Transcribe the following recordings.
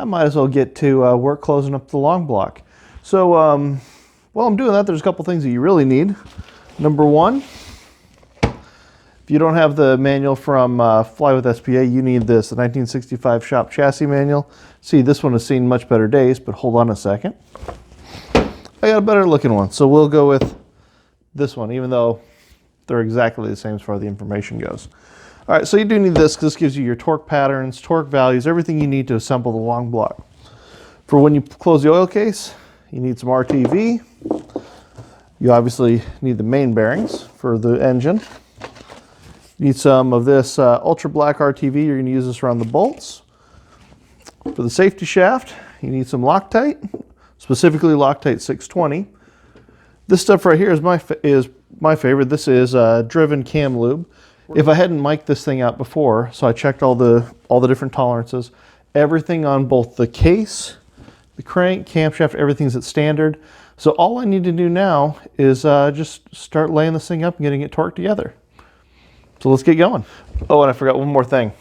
I might as well get to work closing up the long block. So while I'm doing that, there's a couple things that you really need. Number one, if you don't have the manual from Fly with SPA, you need this, the 1965 shop chassis manual. See, this one has seen much better days, but hold on a second. I got a better looking one, so we'll go with this one, even though they're exactly the same as far as the information goes. All right, so you do need this because this gives you your torque patterns, torque values, everything you need to assemble the long block. For when you close the oil case, you need some RTV. You obviously need the main bearings for the engine. You need some of this ultra black RTV. You're going to use this around the bolts. For the safety shaft, you need some Loctite, specifically Loctite 620. This stuff right here is my favorite. This is driven cam lube. If I hadn't mic'd this thing out before, so I checked all the different tolerances, everything on both the case, the crank, camshaft, everything's at standard. So all I need to do now is just start laying this thing up and getting it torqued together. So let's get going. Oh, and I forgot one more thing.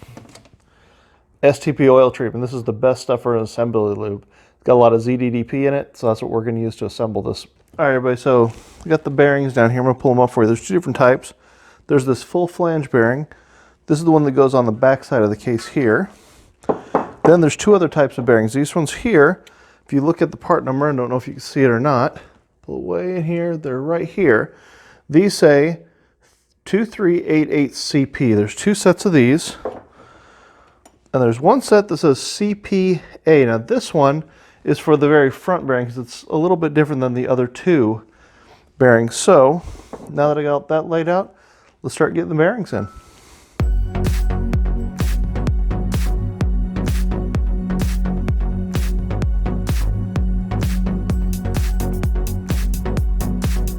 STP oil treatment. This is the best stuff for an assembly lube. It's got a lot of ZDDP in it, so that's what we're going to use to assemble this. All right, everybody, so we got the bearings down here. I'm going to pull them up for you. There's two different types. There's this full flange bearing. This is the one that goes on the back side of the case here. Then there's two other types of bearings. These ones here, if you look at the part number, I don't know if you can see it or not, pull way in here, they're right here. These say 2388 CP. There's two sets of these. And there's one set that says CPA. Now this one is for the very front bearing because it's a little bit different than the other two bearings. So now that I got that laid out, let's start getting the bearings in.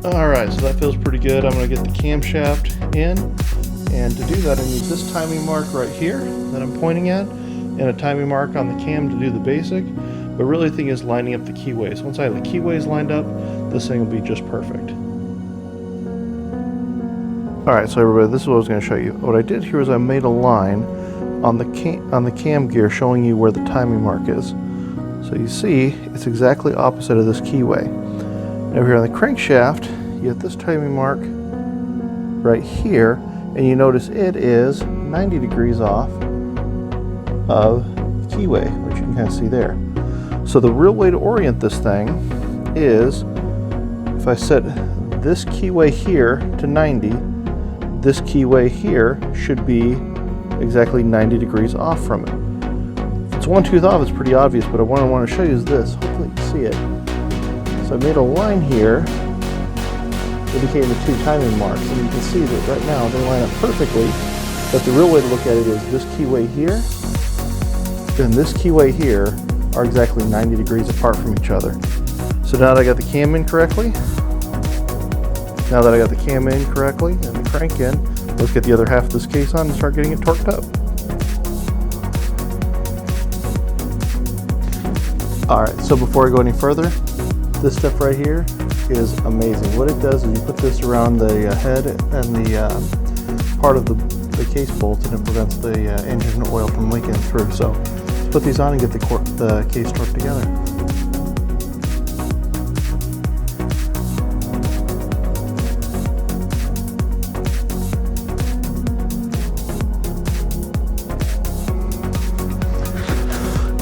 All right, so that feels pretty good. I'm going to get the camshaft in, and to do that I need this timing mark right here that I'm pointing at, and a timing mark on the cam to do the basic. But really the thing is lining up the keyways. Once I have the keyways lined up, this thing will be just perfect. All right, so everybody, this is what I was going to show you. What I did here is I made a line on the cam gear showing you where the timing mark is. So you see it's exactly opposite of this keyway. Over here on the crankshaft, you get this timing mark right here, and you notice it is 90 degrees off of the keyway, which you can kind of see there. So the real way to orient this thing is if I set this keyway here to 90, this keyway here should be exactly 90 degrees off from it. If it's one tooth off, it's pretty obvious, but what I want to show you is this. Hopefully you can see it. So I made a line here indicating the two timing marks, and you can see that right now they line up perfectly, but the real way to look at it is this keyway here and this keyway here are exactly 90 degrees apart from each other. So now that I got the cam in correctly, and the crank in, let's get the other half of this case on and start getting it torqued up. All right, so before I go any further, this stuff right here is amazing. What it does is you put this around the head and the part of the case bolt, and it prevents the engine oil from leaking through. So let's put these on and get the case torqued together.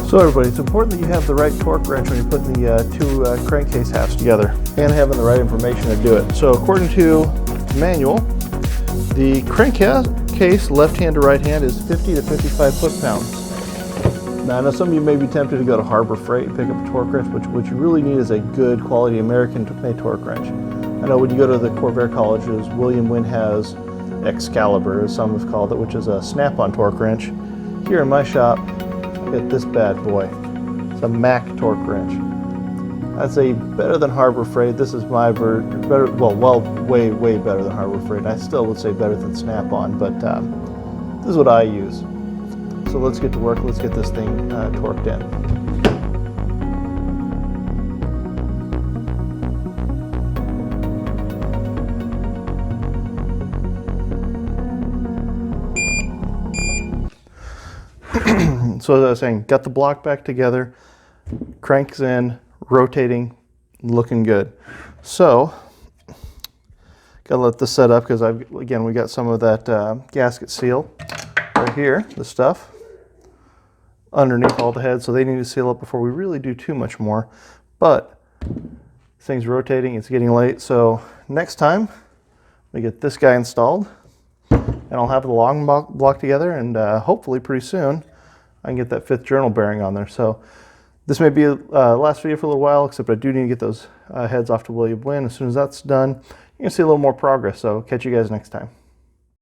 So everybody, it's important that you have the right torque wrench when you're putting the two crankcase halves together and having the right information to do it. So according to the manual, the crankcase left hand to right hand is 50 to 55 foot-pounds. Now I know some of you may be tempted to go to Harbor Freight and pick up a torque wrench, but what you really need is a good quality American-made torque wrench. I know when you go to the Corvair colleges, William Wynn has Excalibur, as some have called it, which is a snap-on torque wrench. Here in my shop, at this bad boy. It's a Mac torque wrench. I'd say better than Harbor Freight. This is my better, well, way better than Harbor Freight. I still would say better than Snap-on, but this is what I use. So let's get to work. Let's get this thing torqued in. So as I was saying, got the block back together, cranks in, rotating, looking good. So gotta let this set up because again, we got some of that gasket seal right here, the stuff underneath all the heads, so they need to seal up before we really do too much more. But thing's rotating, it's getting late, so next time we get this guy installed and I'll have the long block together, and hopefully pretty soon I can get that 5th journal bearing on there. So this may be a last video for a little while, except I do need to get those heads off to William Wynn. As soon as that's done, you can see a little more progress. So catch you guys next time.